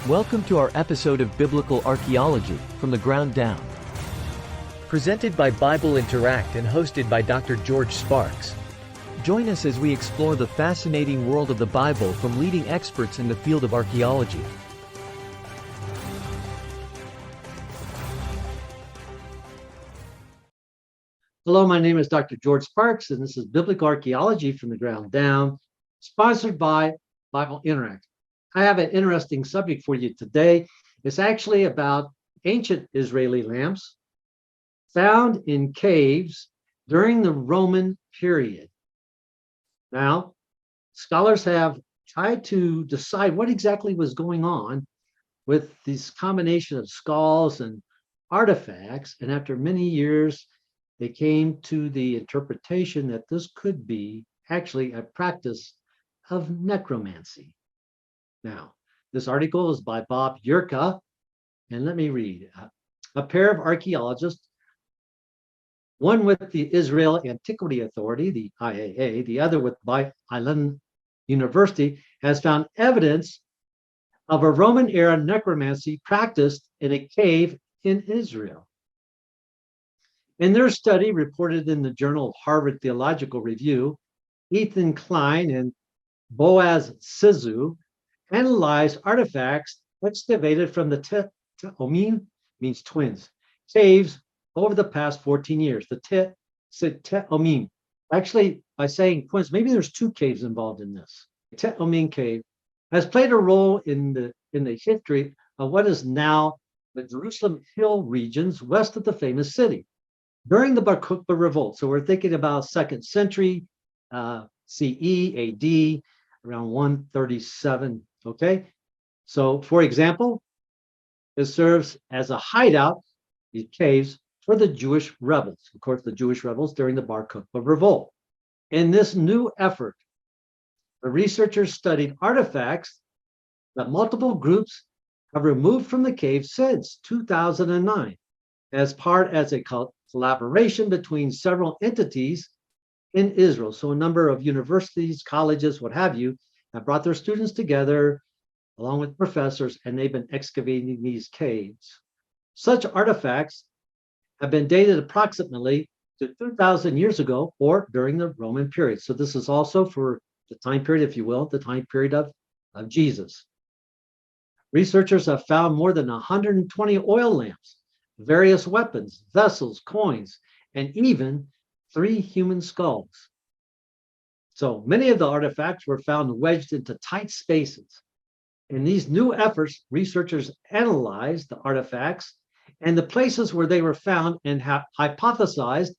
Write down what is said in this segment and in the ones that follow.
Welcome to our episode of Biblical Archaeology, From the Ground Down. Presented by Bible Interact and hosted by Dr. George Sparks. Join us as we explore the fascinating world of the Bible from leading experts in the field of archaeology. Hello, my name is Dr. George Sparks, and this is Biblical Archaeology from the Ground Down, sponsored by Bible Interact. I have an interesting subject for you today. It's actually about ancient Israeli lamps found in caves during the Roman period. Now, scholars have tried to decide what exactly was going on with this combination of skulls and artifacts, and after many years, they came to the interpretation that this could be actually a practice of necromancy. Now, this article is by Bob Yurka, and let me read. A pair of archaeologists, one with the Israel Antiquity Authority, the IAA, the other with Bar-Ilan University, has found evidence of a Roman-era necromancy practiced in a cave in Israel. In their study, reported in the Journal of Harvard Theological Review, Ethan Klein and Boaz Sizu analyzed artifacts excavated from the Te'omim, means twins, caves over the past 14 years. The Te'omim. Actually, by saying twins, maybe there's two caves involved in this. The Te'omim cave has played a role in the history of what is now the Jerusalem Hill regions west of the famous city. During the Bar Kokhba revolt, so we're thinking about 2nd century CE, AD, around 137, okay? So, for example, it serves as a hideout, these caves, for the Jewish rebels. Of course, the Jewish rebels during the Bar Kokhba revolt. In this new effort, the researchers studied artifacts that multiple groups have removed from the cave since 2009 as a collaboration between several entities in Israel. So a number of universities, colleges, what have you, have brought their students together along with professors, and they've been excavating these caves. Such artifacts have been dated approximately to 2,000 years ago or during the Roman period. So this is also for the time period, if you will, the time period of Jesus. Researchers have found more than 120 oil lamps, various weapons, vessels, coins, and even 3 human skulls. So many of the artifacts were found wedged into tight spaces. In these new efforts, researchers analyzed the artifacts and the places where they were found and have hypothesized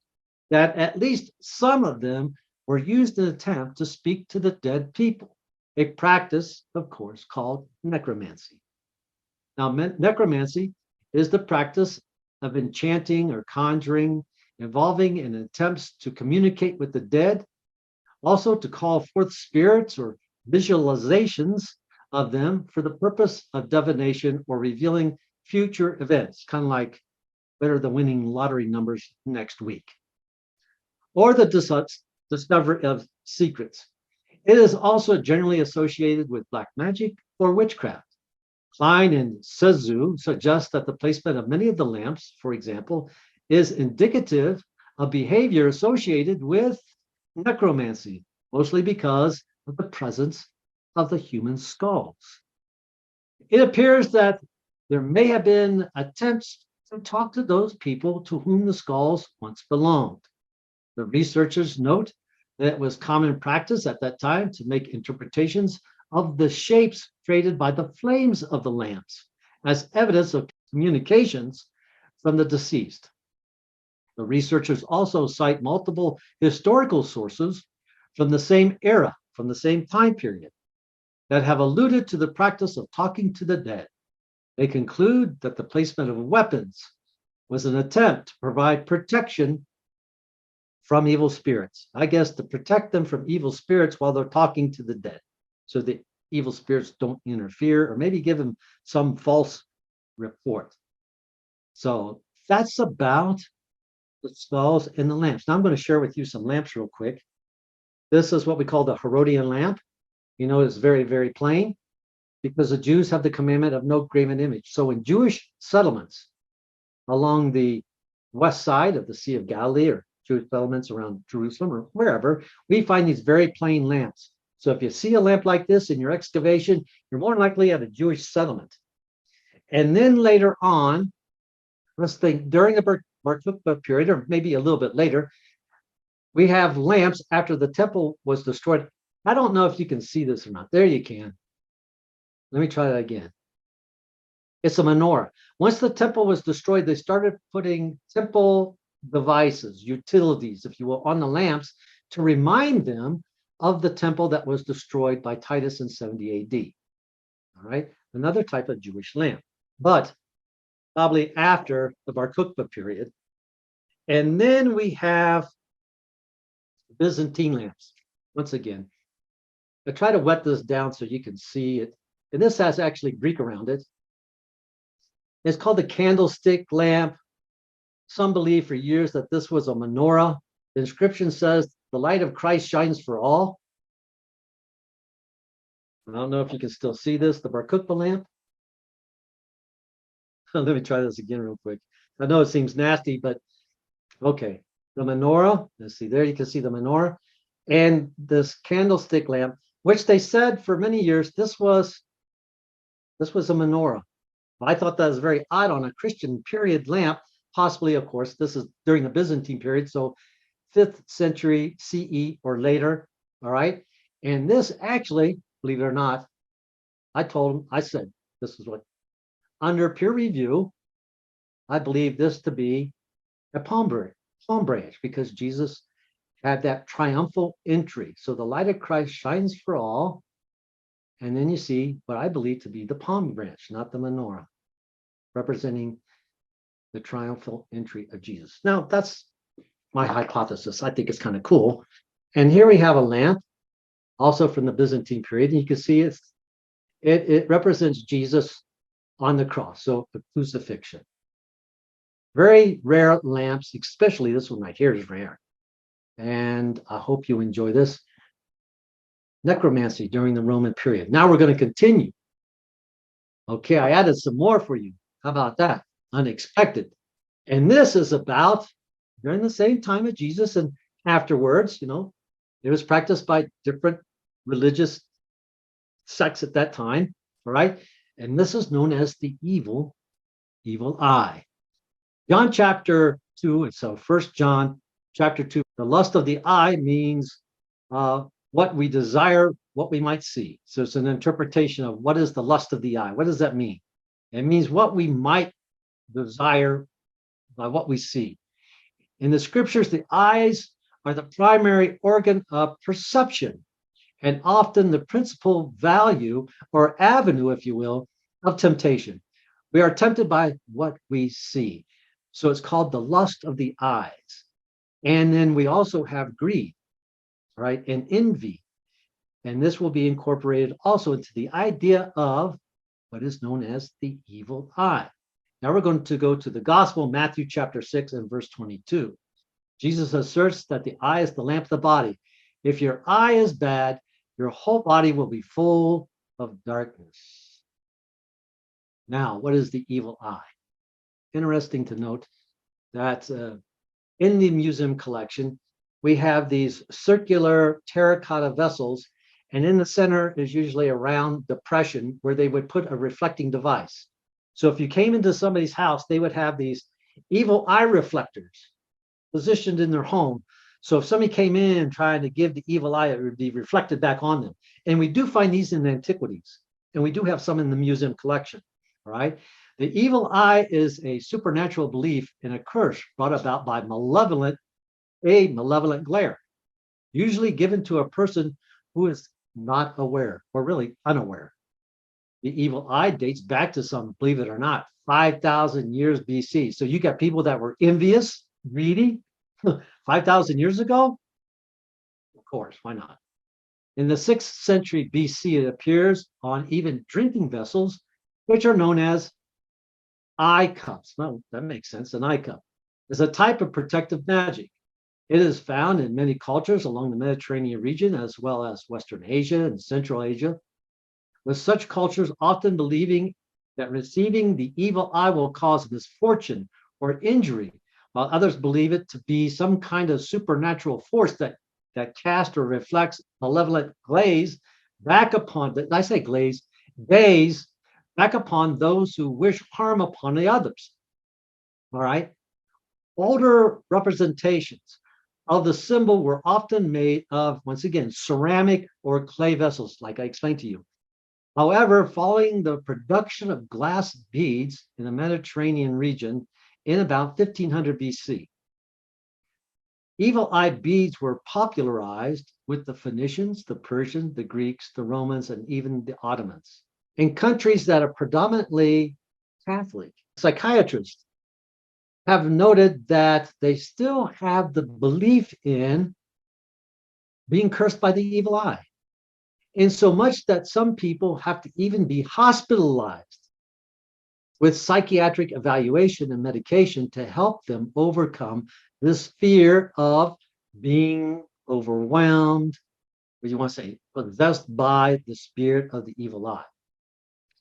that at least some of them were used in an attempt to speak to the dead people, a practice, of course, called necromancy. Now, necromancy is the practice of enchanting or conjuring, involving in attempts to communicate with the dead, also to call forth spirits or visualizations of them for the purpose of divination or revealing future events, kind of like better the winning lottery numbers next week, or the discovery of secrets. It is also generally associated with black magic or witchcraft. Klein and Sizu suggest that the placement of many of the lamps, for example, is indicative of behavior associated with necromancy, mostly because of the presence of the human skulls. It appears that there may have been attempts to talk to those people to whom the skulls once belonged. The researchers note that it was common practice at that time to make interpretations of the shapes created by the flames of the lamps as evidence of communications from the deceased. The researchers also cite multiple historical sources from the same era, from the same time period, that have alluded to the practice of talking to the dead. They conclude that the placement of weapons was an attempt to provide protection from evil spirits. I guess to protect them from evil spirits while they're talking to the dead, so the evil spirits don't interfere or maybe give them some false report. So that's about the skulls and the lamps. Now I'm going to share with you some lamps real quick. This is what we call the Herodian lamp. You know, it's very, very plain. because the Jews have the commandment of no graven image. So in Jewish settlements along the west side of the Sea of Galilee, or Jewish settlements around Jerusalem or wherever, we find these very plain lamps. So if you see a lamp like this in your excavation, you're more likely at a Jewish settlement. And then later on, let's think during the Bar Kokhba period, or maybe a little bit later, we have lamps after the temple was destroyed. I don't know if you can see this or not. There you can. Let me try that again. It's a menorah. Once the temple was destroyed, they started putting temple devices, utilities, if you will, on the lamps to remind them of the temple that was destroyed by Titus in 70 AD. All right, another type of Jewish lamp, but probably after the Bar Kokhba period. And then we have Byzantine lamps. Once again, I try to wet this down so you can see it. And this has actually Greek around it. It's called the candlestick lamp. Some believe for years that this was a menorah. The inscription says, "The light of Christ shines for all." I don't know if you can still see this, the Bar Kokhba lamp. Let me try this again real quick. I know it seems nasty, but okay. The menorah, let's see, there you can see the menorah. And this candlestick lamp, which they said for many years, this was a menorah. I thought that was very odd on a Christian period lamp. Possibly, of course, this is during the Byzantine period, so 5th century CE or later, all right? And this actually, believe it or not, I said, this is what, under peer review, I believe this to be a palm branch, because Jesus had that triumphal entry. So the light of Christ shines for all. And then you see what I believe to be the palm branch, not the menorah, representing the triumphal entry of Jesus. Now, that's my hypothesis. I think it's kind of cool. And here we have a lamp, also from the Byzantine period. And you can see it represents Jesus on the cross, so the crucifixion. Very rare lamps, especially this one right here is rare. And I hope you enjoy this. Necromancy during the Roman period. Now we're going to continue. Okay, I added some more for you. How about that? Unexpected. And this is about during the same time of Jesus and afterwards, it was practiced by different religious sects at that time, all right? And this is known as the evil eye. John chapter 2, and so 1 John chapter 2, the lust of the eye means what we desire, what we might see. So it's an interpretation of what is the lust of the eye. What does that mean? It means what we might desire by what we see. In the scriptures, the eyes are the primary organ of perception and often the principal value or avenue, if you will, of temptation. We are tempted by what we see. So it's called the lust of the eyes. And then we also have greed, right? And envy. And this will be incorporated also into the idea of what is known as the evil eye. Now we're going to go to the gospel, Matthew chapter 6 and verse 22. Jesus asserts that the eye is the lamp of the body. If your eye is bad, your whole body will be full of darkness. Now, what is the evil eye? Interesting to note that in the museum collection, we have these circular terracotta vessels, and in the center is usually a round depression where they would put a reflecting device. So if you came into somebody's house, they would have these evil eye reflectors positioned in their home. So if somebody came in trying to give the evil eye, it would be reflected back on them. And we do find these in the antiquities, and we do have some in the museum collection, all right? The evil eye is a supernatural belief in a curse brought about by malevolent glare, usually given to a person who is not aware or really unaware. The evil eye dates back to some, believe it or not, 5,000 years BC. So you got people that were envious, greedy, 5,000 years ago? Of course, why not? In the 6th century BC, it appears on even drinking vessels, which are known as eye cups. Well, that makes sense. An eye cup is a type of protective magic. It is found in many cultures along the Mediterranean region, as well as Western Asia and Central Asia. with such cultures often believing that receiving the evil eye will cause misfortune or injury, while others believe it to be some kind of supernatural force that casts or reflects malevolent glaze back upon, I say gaze back upon those who wish harm upon the others. All right. Older representations of the symbol were often made of, once again, ceramic or clay vessels, like I explained to you. However, following the production of glass beads in the Mediterranean region in about 1500 BC, evil eye beads were popularized with the Phoenicians, the Persians, the Greeks, the Romans, and even the Ottomans. In countries that are predominantly Catholic, psychiatrists have noted that they still have the belief in being cursed by the evil eye, in so much that some people have to even be hospitalized with psychiatric evaluation and medication to help them overcome this fear of being overwhelmed, what you want to say, possessed by the spirit of the evil eye.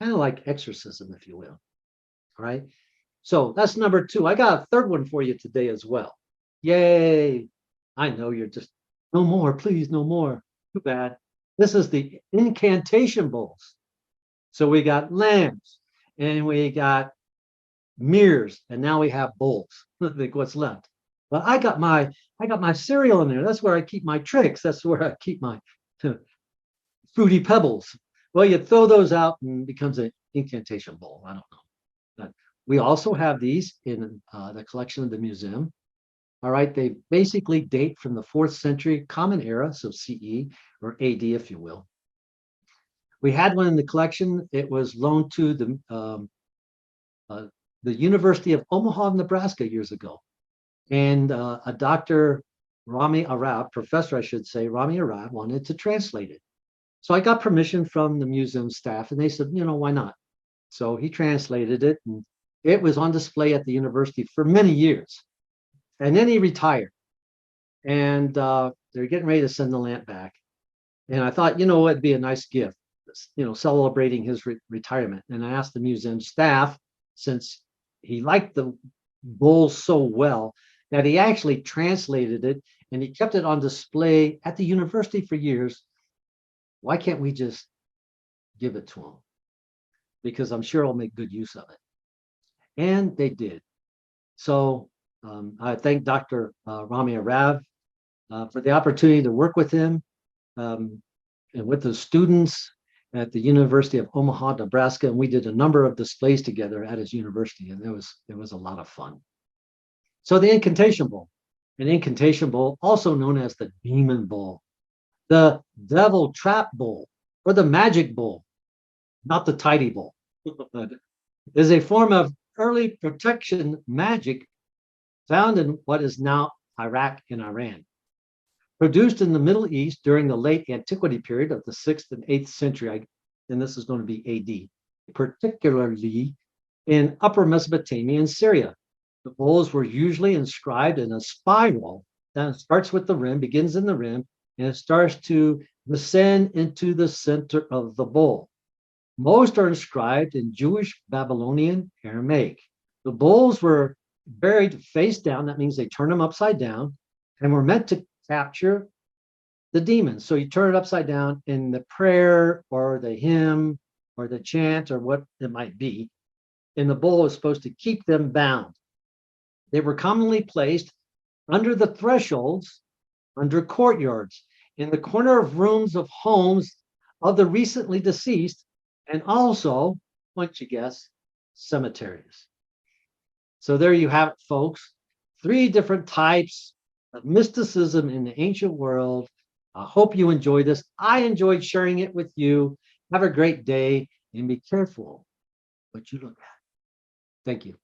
Kind of like exorcism, if you will. All right. So that's number 2. I got a third one for you today as well. Yay. I know you're just, no more, please, no more. Too bad. This is the incantation bowls. So we got lamps and we got mirrors, and now we have bowls. I think what's left. But I got my cereal in there. That's where I keep my tricks. That's where I keep my fruity pebbles. Well, you throw those out and it becomes an incantation bowl. I don't know. But we also have these in the collection of the museum. All right, they basically date from the 4th century Common Era, so CE or AD, if you will. We had one in the collection. It was loaned to the University of Omaha, Nebraska years ago. And a Dr. Rami Arab, professor, I should say, Rami Arab, wanted to translate it. So I got permission from the museum staff, and they said, why not? So he translated it, and it was on display at the university for many years. And then he retired, and they're getting ready to send the lamp back. And I thought, it'd be a nice gift, celebrating his retirement. And I asked the museum staff, since he liked the bowl so well, that he actually translated it and he kept it on display at the university for years. Why can't we just give it to him? Because I'm sure I'll make good use of it. And they did. So I thank Dr. Rami Arab for the opportunity to work with him and with the students at the University of Omaha, Nebraska. And we did a number of displays together at his university, and it was a lot of fun. So the incantation bowl, an incantation bowl, also known as the demon bowl, the devil trap bowl, or the magic bowl, not the tidy bowl, is a form of early protection magic found in what is now Iraq and Iran. Produced in the Middle East during the late antiquity period of the 6th and 8th century, and this is going to be AD, particularly in Upper Mesopotamia and Syria. The bowls were usually inscribed in a spiral that starts with the rim, begins in the rim, and it starts to descend into the center of the bowl. Most are inscribed in Jewish, Babylonian, Aramaic. The bowls were buried face down. That means they turn them upside down, and were meant to capture the demons. So you turn it upside down in the prayer or the hymn or the chant or what it might be, and the bowl is supposed to keep them bound. They were commonly placed under the thresholds, under courtyards, in the corner of rooms of homes of the recently deceased, and also, once you guess, cemeteries. So there you have it, folks. 3 different types of mysticism in the ancient world. I hope you enjoyed this. I enjoyed sharing it with you. Have a great day and be careful what you look at. Thank you.